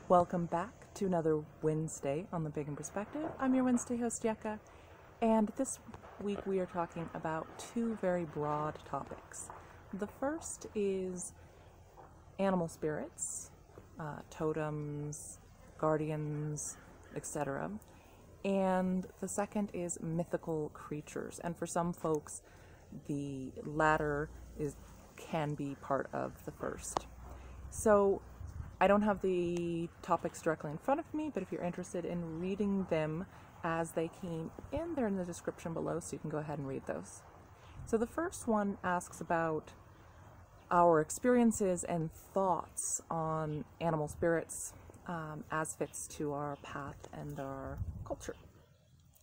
Welcome back to another Wednesday on the Pagan Perspective. I'm your Wednesday host, Yeka, and this week we are talking about two very broad topics. The first is animal spirits, totems, guardians, etc. And the second is mythical creatures. And for some folks, the latter can be part of the first. So I don't have the topics directly in front of me, but if you're interested in reading them as they came in, they're in the description below, so you can go ahead and read those. So the first one asks about our experiences and thoughts on animal spirits as fits to our path and our culture.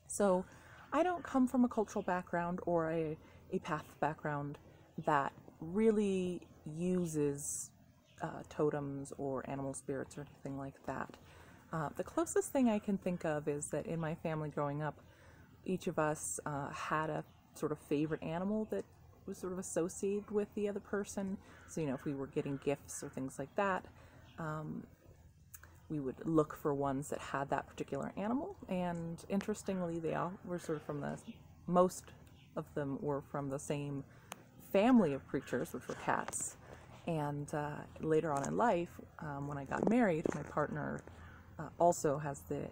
So I don't come from a cultural background or a path background that really uses totems or animal spirits or anything like that. The closest thing I can think of is that in my family growing up, each of us had a sort of favorite animal that was sort of associated with the other person. So, if we were getting gifts or things like that, we would look for ones that had that particular animal. And interestingly, they all were sort of most of them were from the same family of creatures, which were cats. And later on in life, when I got married, my partner also has the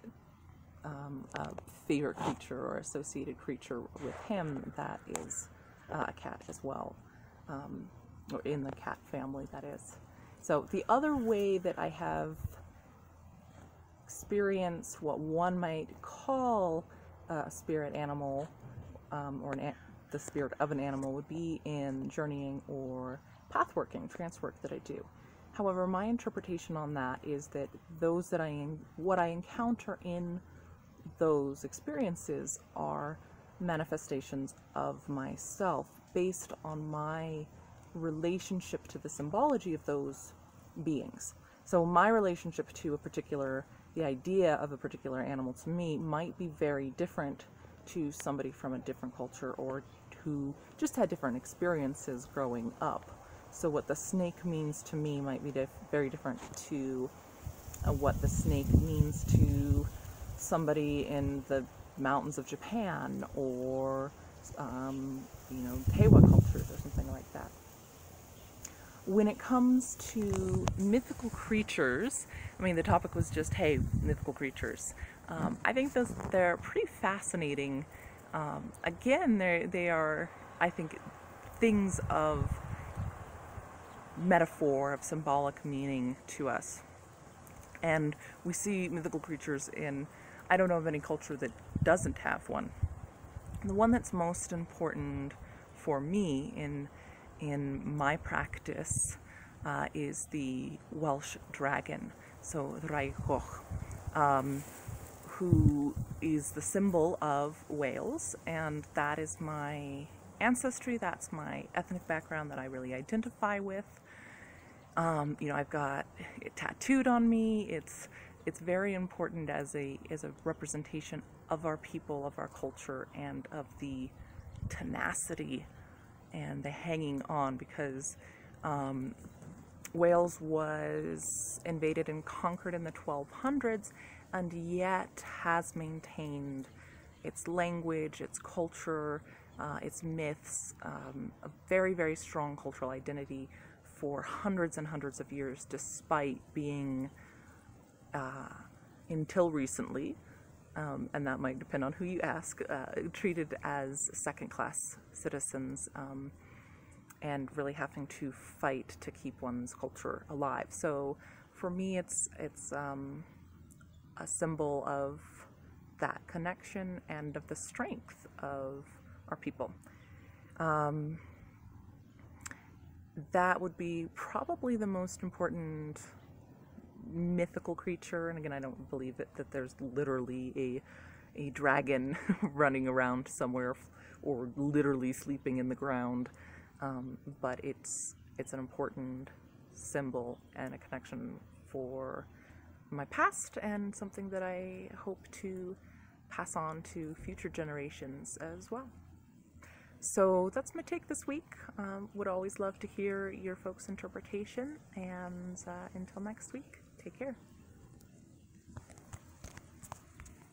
favorite creature or associated creature with him that is a cat as well, or in the cat family, that is. So the other way that I have experienced what one might call a spirit animal, or the spirit of an animal, would be in journeying or pathworking, trance work that I do. However, my interpretation on that is that what I encounter in those experiences are manifestations of myself based on my relationship to the symbology of those beings. So my relationship to the idea of a particular animal to me might be very different to somebody from a different culture or who just had different experiences growing up. So what the snake means to me might be very different to what the snake means to somebody in the mountains of Japan or, Tewa cultures or something like that. When it comes to mythical creatures, the topic was just, hey, mythical creatures. I think they're pretty fascinating. Again, they are, I think, things of metaphor, of symbolic meaning to us. And we see mythical creatures I don't know of any culture that doesn't have one. The one that's most important for me in my practice is the Welsh dragon, so Ddraig Goch, who is the symbol of Wales, and that is my ancestry, that's my ethnic background that I really identify with. I've got it tattooed on me. It's very important as a representation of our people, of our culture, and of the tenacity and the hanging on, because Wales was invaded and conquered in the 1200s, and yet has maintained its language, its culture, its myths, a very, very strong cultural identity for hundreds and hundreds of years, despite being, until recently, and that might depend on who you ask, treated as second-class citizens, and really having to fight to keep one's culture alive. So for me, it's a symbol of that connection and of the strength of our people. That would be probably the most important mythical creature. And again, I don't believe that there's literally a dragon running around somewhere or literally sleeping in the ground, but it's an important symbol and a connection for my past, and something that I hope to pass on to future generations as well. So that's my take this week. Would always love to hear your folks' interpretation, and until next week, take care.